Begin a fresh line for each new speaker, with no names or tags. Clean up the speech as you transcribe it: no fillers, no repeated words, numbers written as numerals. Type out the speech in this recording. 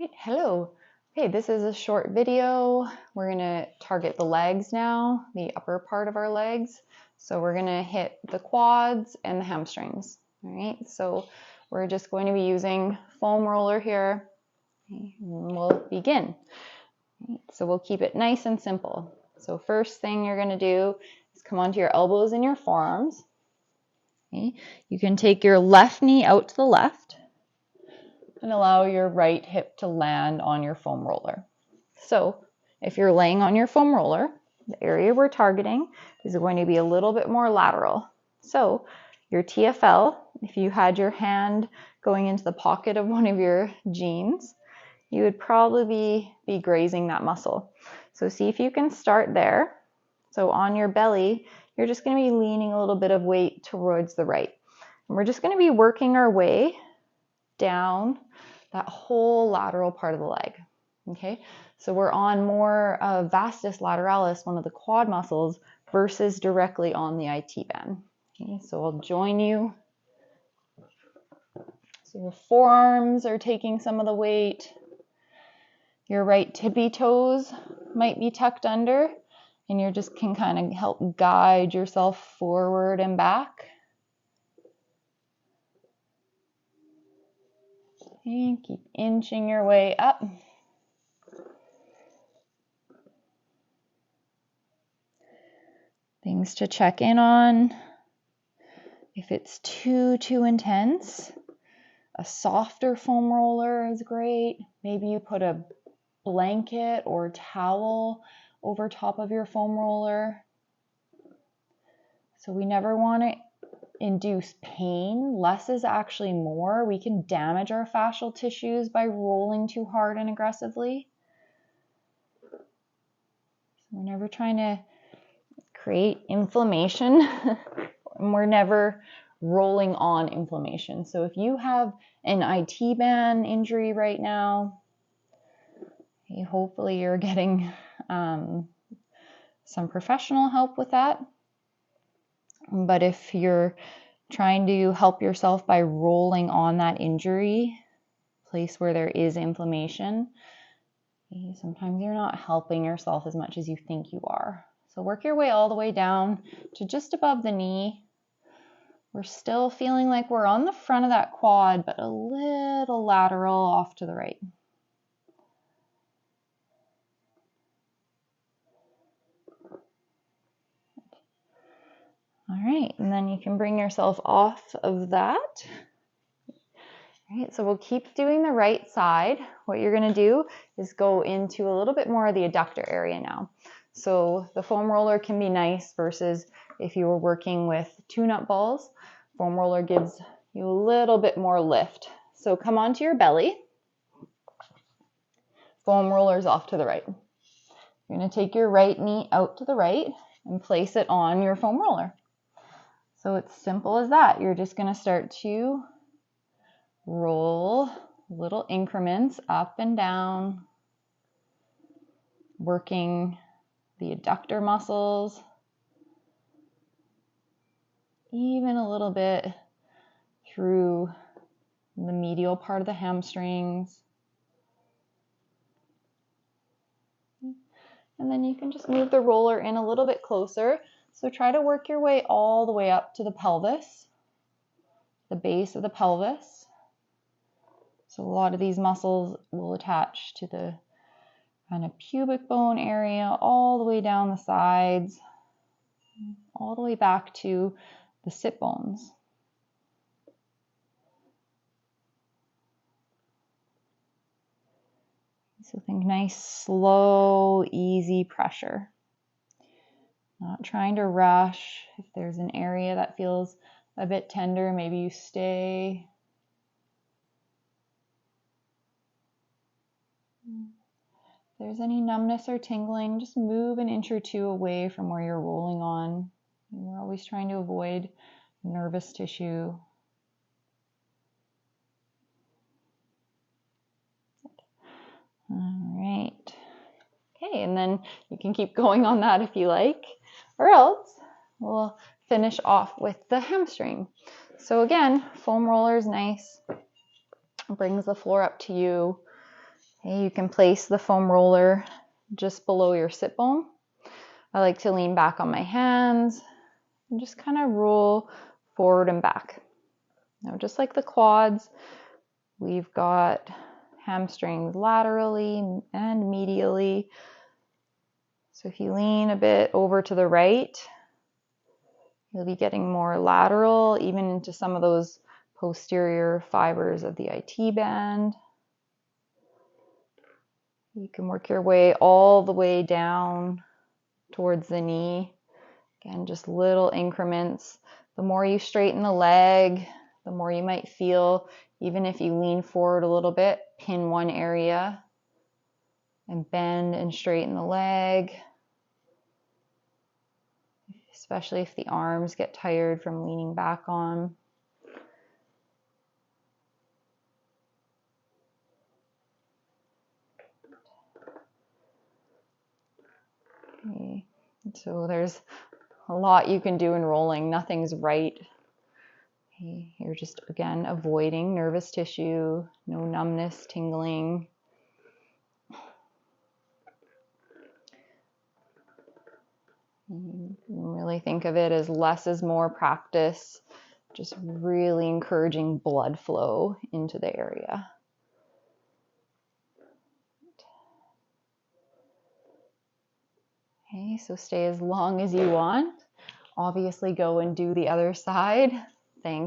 Right, hello. Okay, this is a short video. We're gonna target the legs now, the upper part of our legs. So we're gonna hit the quads and the hamstrings. All right, so we're just going to be using foam roller here. Okay, and we'll begin. Right, so we'll keep it nice and simple. So first thing you're gonna do is come onto your elbows and your forearms. Okay, you can take your left knee out to the left and allow your right hip to land on your foam roller. So if you're laying on your foam roller, the area we're targeting is going to be a little bit more lateral. So your TFL, if you had your hand going into the pocket of one of your jeans, you would probably be grazing that muscle. So see if you can start there. So on your belly, you're just going to be leaning a little bit of weight towards the right. And we're just going to be working our way down that whole lateral part of the leg. Okay, so we're on more vastus lateralis, one of the quad muscles, versus directly on the IT band. Okay, so I'll join you. So your forearms are taking some of the weight. Your right tippy toes might be tucked under, and you just can kind of help guide yourself forward and back. Okay, keep inching your way up. Things to check in on. If it's too intense, a softer foam roller is great. Maybe you put a blanket or towel over top of your foam roller. So we never want to induce pain. Less is actually more. We can damage our fascial tissues by rolling too hard and aggressively. So we're never trying to create inflammation. And we're never rolling on inflammation. So if you have an IT band injury right now, hopefully you're getting some professional help with that. But if you're trying to help yourself by rolling on that injury, place where there is inflammation, sometimes you're not helping yourself as much as you think you are. So work your way all the way down to just above the knee. We're still feeling like we're on the front of that quad, but a little lateral off to the right. All right, and then you can bring yourself off of that. All right, so we'll keep doing the right side. What you're going to do is go into a little bit more of the adductor area now. So the foam roller can be nice versus if you were working with tune-up balls. Foam roller gives you a little bit more lift. So come onto your belly. Foam roller's off to the right. You're going to take your right knee out to the right and place it on your foam roller. So it's simple as that. You're just going to start to roll little increments up and down, working the adductor muscles, even a little bit through the medial part of the hamstrings. And then you can just move the roller in a little bit closer. So try to work your way all the way up to the pelvis, the base of the pelvis. So a lot of these muscles will attach to the kind of pubic bone area, all the way down the sides, all the way back to the sit bones. So think nice, slow, easy pressure. Not trying to rush. If there's an area that feels a bit tender, maybe you stay. If there's any numbness or tingling, just move an inch or two away from where you're rolling on. We're always trying to avoid nervous tissue. All right. Okay, and then you can keep going on that if you like, or else we'll finish off with the hamstring. So again, foam roller is nice. Brings the floor up to you. Okay, you can place the foam roller just below your sit bone. I like to lean back on my hands and just kind of roll forward and back. Now, just like the quads, we've got hamstrings laterally and medially. So if you lean a bit over to the right, you'll be getting more lateral, even into some of those posterior fibers of the IT band. You can work your way all the way down towards the knee. Again, just little increments. The more you straighten the leg, the more you might feel, even if you lean forward a little bit, pin one area and bend and straighten the leg, especially if the arms get tired from leaning back on. Okay. So there's a lot you can do in rolling. Nothing's right. Okay. You're just, again, avoiding nervous tissue, no numbness, tingling. You can really think of it as less is more practice, just really encouraging blood flow into the area. Okay, so stay as long as you want. Obviously go and do the other side.